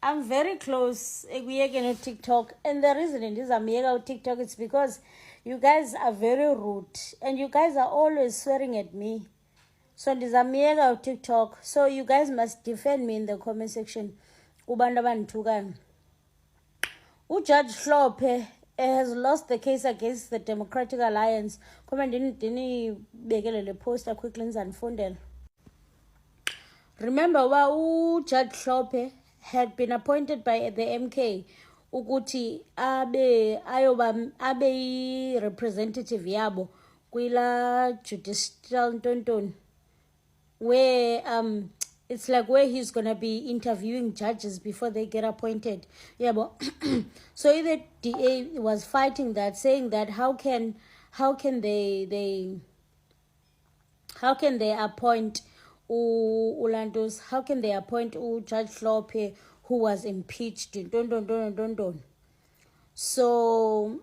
I'm very close to TikTok, and the reason it is I'm on TikTok is because you guys are very rude and you guys are always swearing at me. So this on TikTok. So you guys must defend me in the comment section. Judge Hlophe has lost the case against the Democratic Alliance. Comment didn't begele poster quickly and fundel. Remember, Judge Hlophe had been appointed by the MK ukuthi abe representative yabo kwila judicial ntonton, where it's like where he's gonna be interviewing judges before they get appointed. Yeah, but so the DA was fighting that, saying that how can they appoint Ulandos? How can they appoint Judge Hlophe, who was impeached? So,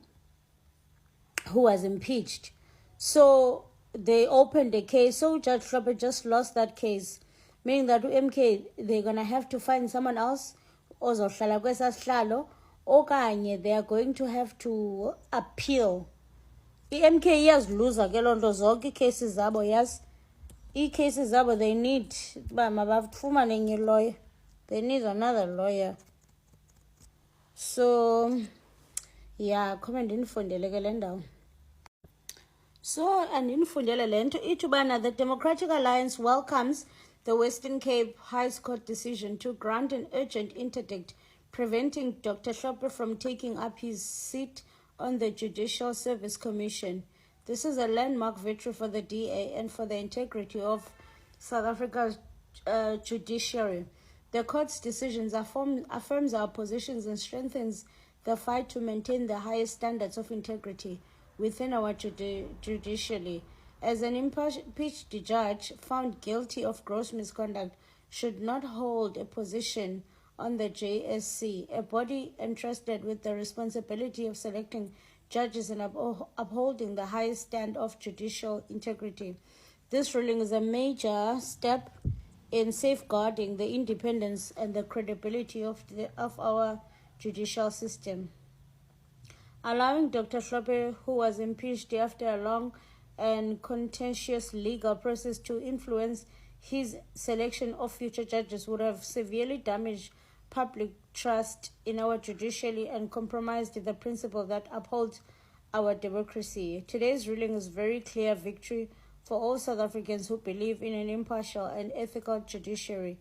who was impeached? So they opened a case. So Judge Hlophe just lost that case, meaning that MK they're gonna have to find someone else. Ozohlala kwesasihlalo, okanye they are going to have to appeal. MK iyaziluza ke lonto zonke cases zabo, yes. Cases zabo, they need mabafumane nye lawyer. They need another lawyer. So yeah, comment indifundele ke le ndawo. So andinifundele le nto ithi ubana the Democratic Alliance welcomes the Western Cape High Court decision to grant an urgent interdict preventing Dr. Hlophe from taking up his seat on the Judicial Service Commission. This is a landmark victory for the DA and for the integrity of South Africa's judiciary. The court's decisions affirms our positions and strengthens the fight to maintain the highest standards of integrity within our judiciary. As an impeached judge found guilty of gross misconduct should not hold a position on the JSC, a body entrusted with the responsibility of selecting judges and upholding the highest standard of judicial integrity. This ruling is a major step in safeguarding the independence and the credibility of our judicial system, allowing Dr. Hlophe, who was impeached after a long and contentious legal process, to influence his selection of future judges would have severely damaged public trust in our judiciary and compromised the principle that upholds our democracy. Today's ruling is a very clear victory for all South Africans who believe in an impartial and ethical judiciary.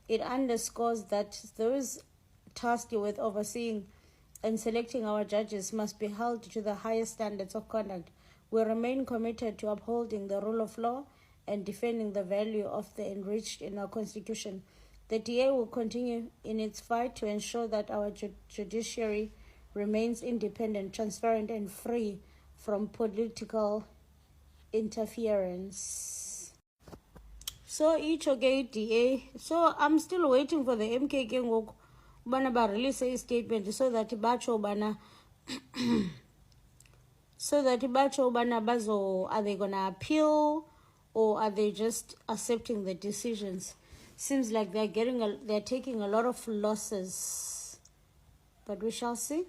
It underscores that those tasked with overseeing and selecting our judges must be held to the highest standards of conduct. We remain committed to upholding the rule of law and defending the value of the enriched in our Constitution. The DA will continue in its fight to ensure that our judiciary remains independent, transparent, and free from political interference. So each DA. So I'm still waiting for the MK Bana release a statement so that bacho bana bazo, are they gonna appeal or are they just accepting the decisions? Seems like they're taking a lot of losses, but we shall see.